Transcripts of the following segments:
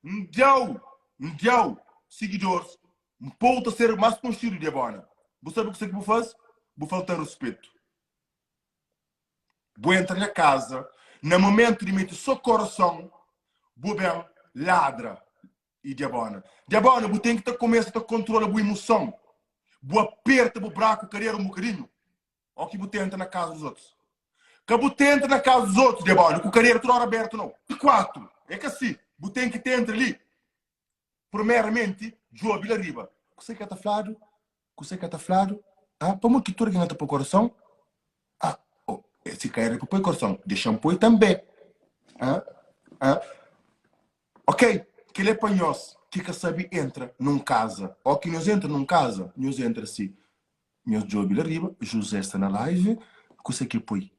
Ndiau, seguidores, volta a ser mais conhecido de Abona. Você sabe o que você faz? Vou faltar respeito. Vou entrar na casa, no momento de meter seu coração, vou bem, ladra e de Abona. De Abona, você tem que começar a controlar a emoção. Vou aperta o braço, carreira um bocadinho. Ou que você entra na casa dos outros. Que você entra na casa dos outros, de Abona, com a carreira toda hora aberta, não. De quatro. É que assim, você tem que entrar ali. Primeiramente, João Vilariba. Você que está falando? Você que está falando? Ah, para muito que tu ganha para o coração? Ah, oh, esse cara é para o coração. Deixa um pouco também. Ah, ah. Ok, que ele é para nós. Que sabe entra num casa. Ou que nós entra num casa. Nós entra assim. Nós João Vilariba, José está na live. Você que põe?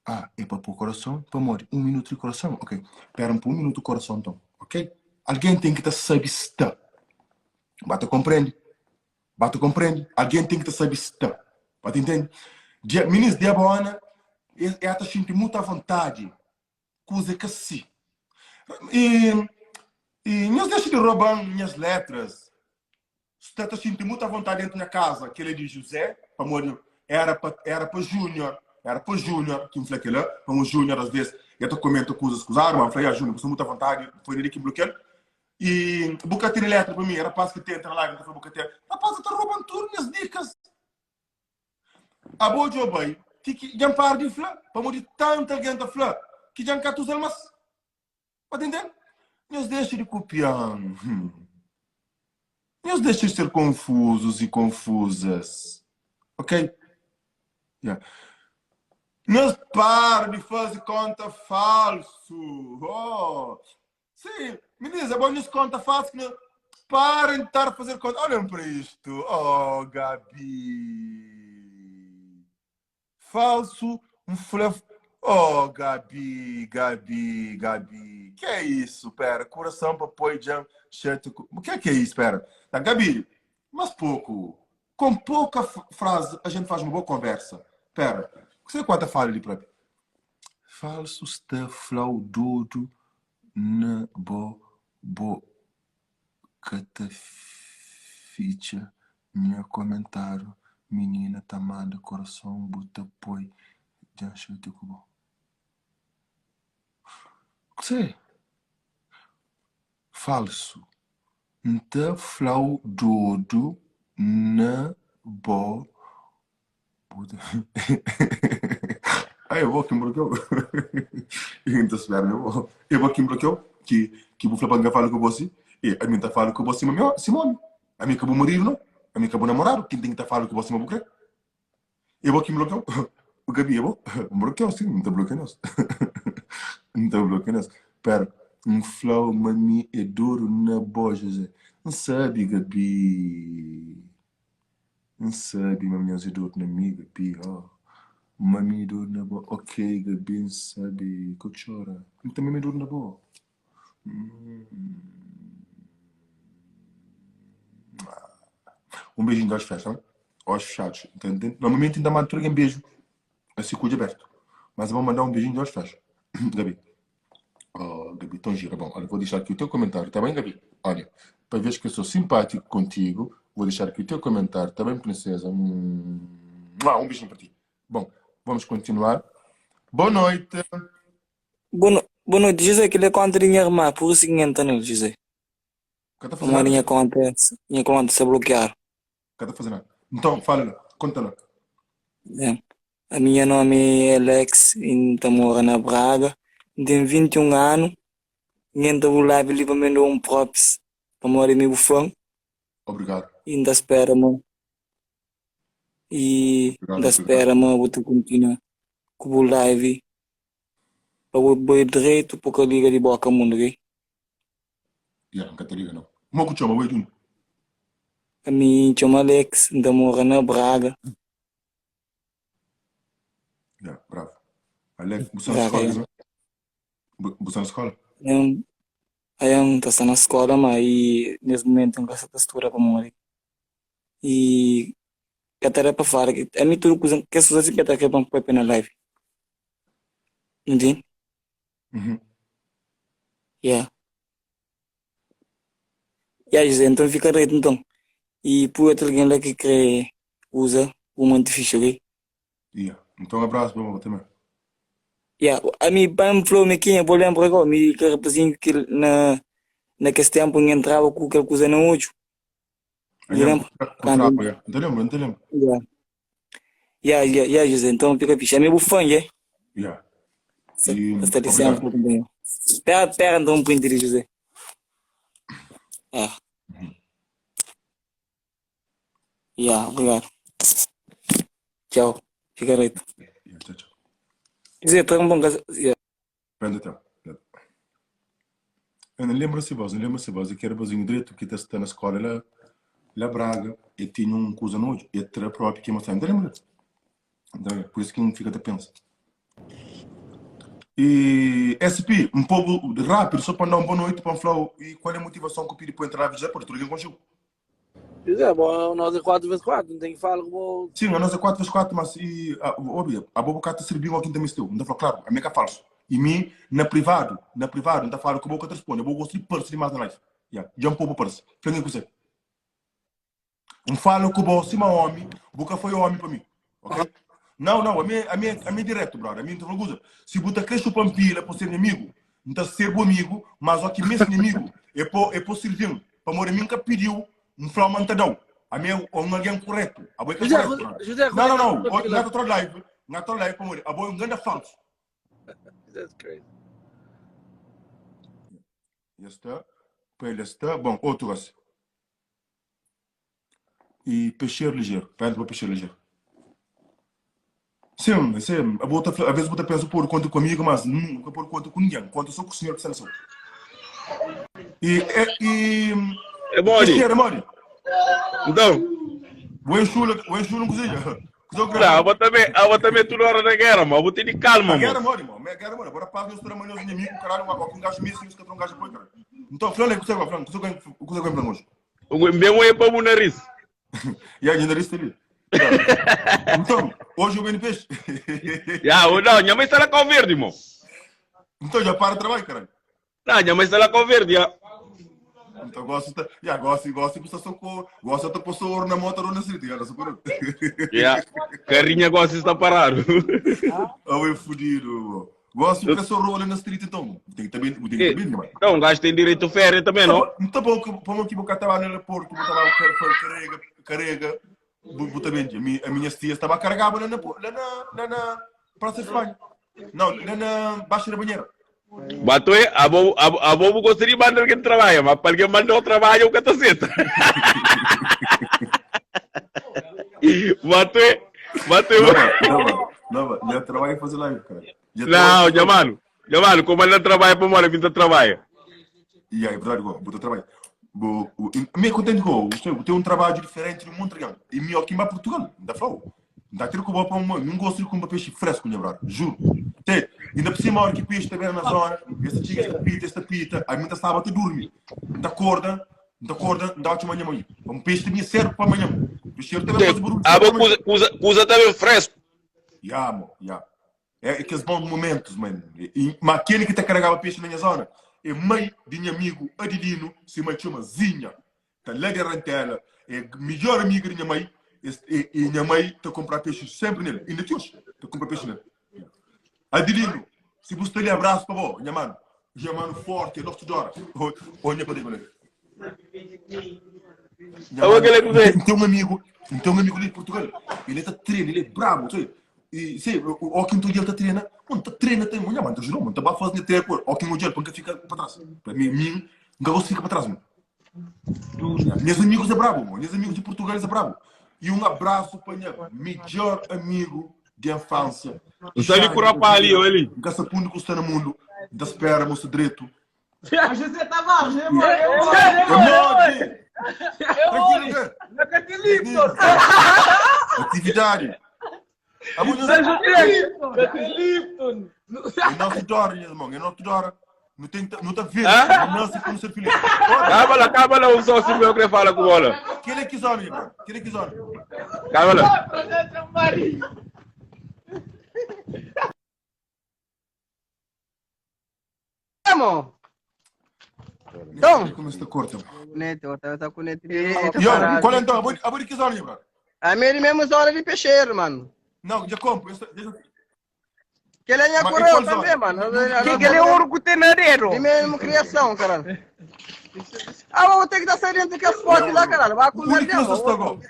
Ah, é para o coração? Para morrer. 1 minuto de coração? Ok. Espera um minuto de coração então. Ok? Alguém tem que estar saber estar. Bata compreende? Bata compreende? Alguém tem que saber estar. Bata entende? Ministro de Abona, ela está sentindo muita vontade. Coisa que sim. E nós deixamos de roubar minhas letras. Está sentindo muita vontade dentro da casa. Aquele de José, era para Júnior. Era para Júnior, que me falou aquilo. Como Júnior, às vezes, eu comento coisas com os armas. Eu falei, Júnior, com muita vontade. Foi ele que bloqueou. E boca ter elétrica para mim, era para que tenta lá, então foi boca ter. Rapaz, está roubando tudo minhas dicas. A boa de obai, que já para de falar, para morrer tanta gente a falar, que já não quer tudo mas. Pode entender? Nós deixamos de copiar. Nós deixamos de ser confusos e confusas. Ok? Yeah. Nós paramos de fazer conta falso. Oh. Sim, meninas, é bom nos conta falso que não. Parem de estar a fazer conta. Olhem para isto. Oh, Gabi. Falso, um fluff. Oh, Gabi. Que é isso? Pera, coração para pôr jam. O que é isso? Pera. Tá, Gabi, mas pouco. Com pouca frase, a gente faz uma boa conversa. Pera, você quanta fala ali para mim? Falso, está flaudoso, na bo. Cataficha, minha comentário, menina tamada, coração, buta, põe, já chute cubo. O que sei? Falso. Nta flau dodo na bo. Aí eu vou que me bloqueou. Então, espera, eu vou que me bloqueou. Que vou falar para falo com você. E a mim tá falando com você, mas Simone. A mim acabou morrer, não? A mim acabou namorado. Quem tem que estar falando com você, mas vou eu vou que me bloqueou. O Gabi, eu vou. Me bloqueou, sim. Não está bloqueando. Não está bloqueando. Pera. Um flow, mami, é duro na boa, José. Não sabe, Gabi. Não sabe, mami, é duro na minha, Gabi. Oh. Mami, duro na boa. Ok, Gabi, não sabe. Que chora. Ele também me duro na boa. Um beijinho de olhos fechados. Olhos fechados. Normalmente ainda mando um beijo. Assim, cu de aberto. Mas eu vou mandar um beijinho de olhos fechados. Gabi. Oh, Gabi, tão gira. Bom, olha, vou deixar aqui o teu comentário. Tá bem, Gabi? Olha, para ver que eu sou simpático contigo, vou deixar aqui o teu comentário. Tá bem, princesa? Um beijinho para ti. Bom, vamos continuar. Boa noite. Boa noite, José, que ele conta minha irmã, por isso que entra nele, José. O que está Uma fazendo? minha conta se bloquear. O que está fazendo? Então, fala, conta-lhe. É. A minha nome é Alex, e mora na Braga, tenho 21 anos, e ainda vou lá e me mandou um props para morar em meu fã, Obrigado. e ainda espera-me, Obrigado. vou ter que continuar com o live, para o boi direito, porque eu ligo de boca mundo, ok? Yeah, Catarina, não. Uma cuchama, oi, Jun. A mim chama Alex, ainda mora na Braga, Yeah, bravo. Alex, você na Braga, escola, é. não? Você na escola? Aí eu estou na escola, mas aí, nesse momento eu essa postura para morar. E que até era para falar que a mim tudo coisa que as pessoas que até que vão para na live. Entende? Uhum. Yeah. José, então fica reto então. E por outro alguém lá que usa o muito fixe, ok? Yeah. Então, um abraço para você também. Yeah, a mim, para me falar, me quem é, vou lembrar agora, me que representa que na questão que entrava com aquela coisa no último. Me Andiamo lembro? con trappo, yeah. Non te lembro. Yeah. José, então fica fixe. A mim, o fã, yeah? Yeah. Está dizendo Obrigado. que bem. Pera, então, um pouquinho, José. Ah, yeah, obrigado. Tchau. Fica reto. Yeah, tchau, tchau. José, tá um bom caso. Yeah. Prende então. Eu não lembro se você, que era bozinho direito, que está na escola lá Braga, e tinha coisa noite, e era próprio que mostrava. Não lembro? Então, por isso que não fica até pensa. E SP, um pouco rápido, só para dar uma boa noite para falar e qual é a motivação que eu pedi para entrar na Vigília, porque tudo bem contigo. É, bom, nós é 4x4, não tem que falar como. Sim, a nossa é 4x4, mas óbvio, a boa carta serviu ao quinta mistério. Não falo, claro, a minha é falso. E mim, na privado, não está falando que a boca te responde. Eu vou gostar de parse de mais na live. Já um pouco parse. Frengue com você. Um falo que você é homem, boca foi homem para mim. Ok? Não, a minha direto, brother. A minha não coisa. Se você cresce o pampila para ser inimigo, não está ser bom amigo, mas o que mesmo inimigo é para servir. Para morrer, mim que pediu um flamantadão. A minha é um alguém correto. A boa é correto. José, Não. Não é outra live. Não é outra live para morrer. A boa é um grande falso. That's crazy. Está. Ele está. Bom, outros. E peixeiro ligeiro. Pede para peixeiro ligeiro. Sim. Às vezes você pensa por conta comigo, mas nunca por conta com ninguém. Conta só com o senhor que está na sua. É Mori. Peixeiro, Mori. Então, O enxulo não cozinha. eu vou também toda hora na guerra, mas eu vou ter de calma, A guerra mano. Mori, mano. A guerra Mori. Agora para os meus inimigos, caralho, um gajo mesmo, que um gajo apoio, cara. Então, Flávio, o que você vai para nós? Mesmo é para o nariz. E aí, ainda disse ali. Então, hoje eu venho peixe. Não, minha mãe está lá com verde, irmão. Então, já para o trabalho, caralho. Não, minha mãe está lá com verde, já. Então, gosto de pôr ouro na moto ou na street, cara. Carrinha gosta de estar parado. Ah, é fudido. Gosto de pôr ouro na street, então. Tem que ter bem, mano. Então, o gajo tem direito a férias também, não? Tá bom, que eu estava no aeroporto, eu estava carrega, a minha tia estava carregada lá na Praça de Espanha. Não, lá na Baixa da Banheira. Bato é, a bobo gostaria de mandar alguém trabalha, mas para alguém mandar o trabalho, o cataceta. Bato é. Não, já trabalho a fazer live, cara. Não, Jamano, como ele não trabalha para mora, pinta trabalha. E aí, é verdade, vou trabalhar. Me contente com eu tenho um trabalho diferente no mundo, e me aqui em Portugal, da Flow. Dá tiro que eu vou para não gosto de comer peixe fresco, minha brother, juro. Ainda por cima, a hora que peixe também na zona, esta pita, a minha estava a dormir. Da acorda, dá ótima manhã. Um peixe também serve para amanhã. Peixe também faz barulho. Usa também fresco. Já. É aqueles bons momentos, mano. Mas aquele que está carregando peixe na minha zona, é mãe de meu amigo Adilino, se chama Zinha. Está lá de Rantela, é a melhor amiga de minha mãe. E minha mãe está a comprar peixe sempre nele. Ainda tio, está a comprar peixe nele. Adilino, se você lhe abraço para você, minha mano forte, não te adora. Olha para ele. Tem um amigo de Portugal. Ele está treino, ele é bravo, sabe? E sei, o quem tu dia está treina, mano, está treina tem mulher, mano, juro, mano, está fazendo treino por, o quem o dia porque fica para trás. Para mim, gosto fica para trás, mano. Meus amigos é bravo, mano. Meus amigos de Portugal é bravo. E um abraço para o melhor amigo de infância. Não sabe curar para ali, olha ali. Gasta fundo que está no mundo. Da espera, moço direito. A José Tavares, é atividade. Lipton. É nosso dor, irmão. É nosso dor. Não está vendo. Não se como ser feliz. Acaba lá o sócio meu que fala com bola. Que ele quis olhar, irmão. Que ele quis olhar. Acaba lá. Então. Começa a cortar. Neto, eu tava com neto. Yo, qual é então? Abri que zona, bro? A minha mesmo hora de peixeiro, mano. Não, já compro. Que ele é Mas correu qual também, zona? mano. Que ele é ouro cutenadeiro. De mesmo criação, caralho. Ah, vou ter que dar saída dentro daquele spot lá, caralho. Vai com Único que nós estamos.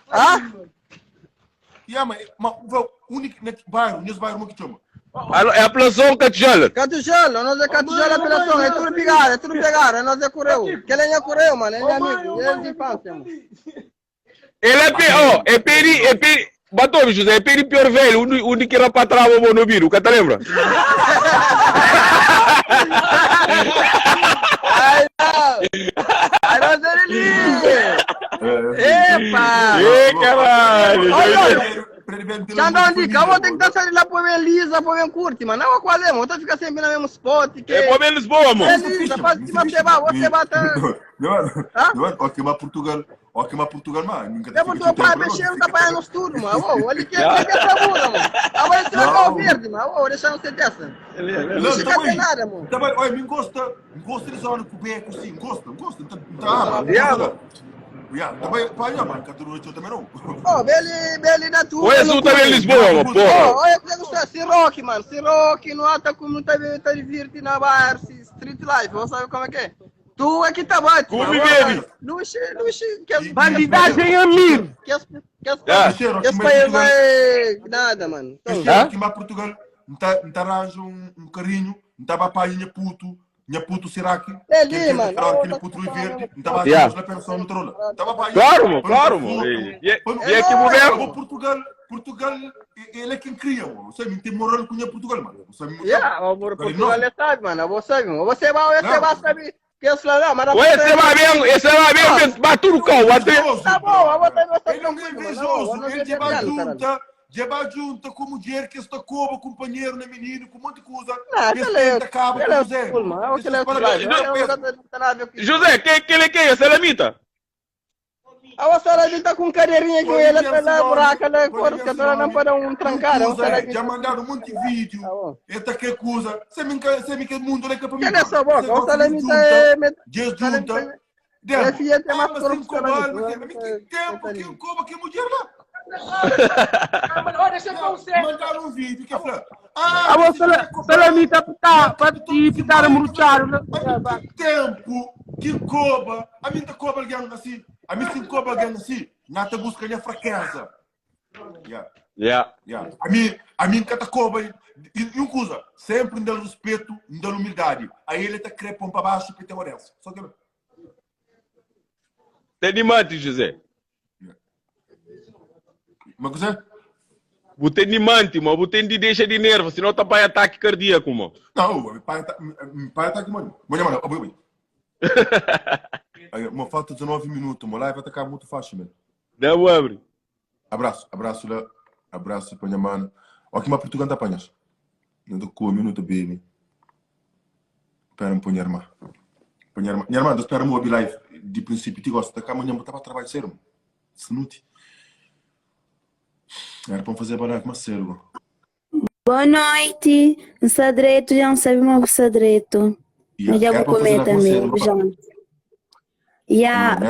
Ah? Yeah, mas o único bairro, nesse bairro, não que chama. É a planção Catijala. Catujalo, nós é Catujalo apelação, é tudo pegado, nós é correu. Que ele é correu, mano, ele é amigo, ele é de infância, mano. Ele é peri, Batom, José, é peri pior velho, onde que era para trás o no vírus, que lembra? Ai, não! Ai, nós é ali! Epa! Ei, caralho! Olha, já não dica, eu vou ter que dançar lá por bem lisa, por bem curte, mano. Não, quase, mano. Tu fica sempre no mesmo spot. Que... É por menos boa, mano. É lisa, você bata. Não, ó, queimar Portugal, mano. Eu vou topar, mexer, não tá apanhando os tudo, mano. Olha que essa muda, mano. Agora esse é o verde, mano. Olha, deixa não ser dessa. Não fica sem nada, mano. Olha, me gosta de zona com o beco, sim, gosta. Tá, também, pai, mano, eu também não. Oh, beli da tua. Olha, isso também é Lisboa, mano, porra. Olha, eu gostei, Siroque, mano. Siroque, não ata como não tá divirtindo na bar, street life, você sabe como é que é? Tu aqui tá bate. Como baby. Luxo, Bandidagem Amir. que as países vai nada, mano. Aqui em Portugal, não tá arranja um carinho, não tá para minha puto Sirac. É ali, mano. Aquele puto verde, não tá para a pessoa no trono. Claro, mano. E aqui, o Portugal, ele é quem cria, mano. Você tem moral com Portugal, mano. O Portugal é sabe, mano. Você vai saber. Esse vai bem, bate no cão, tá bom, ele não é invejoso, ele leva junta com mulher que está como companheiro, né, menino, com um monte de coisa. José, quem é Salamita? A Salamita tá com cadeirinha com ele, pela buraca, né, que ela não pode trancar. Já mandaram um monte de vídeo, esta que coisa, você me quer mundo, né, que é para mim. Quem é essa boca? A Salamita é... junta. É filha de uma tempo que como que mulher lá. Olha, deixa eu ver. Mandaram um vídeo que falou. Salamita para ficar murucharo. Tempo que coba, a mim tá coba alguém assim, a mim sim coba alguém assim, nada busca minha fraqueza. A mim que tá coba e um coisa, sempre dando respeito, dando humildade. Aí ele tá crepom para baixo para ter orelha. Só que tem animante, José. Mas você? Você tem animante, mas você tem deixa de nervo, senão tá para ataque cardíaco, mano. Não, meu pai tá aqui, mano. Mano, Mas falta 19 minutos, meu live vai ficar muito fácil, mano. Deu abre. Abraço para minha mano. Olha que uma Portugal tá apanhas. Não tô com um minuto, baby. Espera para minha irmã. Minha irmã, espera o live. De princípio, te gosto. Daqui amanhã eu tava trabalhando sério. Snooty. Era para fazer barulho mais sério. Boa noite. No Sadreto, já não sabe mais o Sadreto. Mas já vou comer também, já.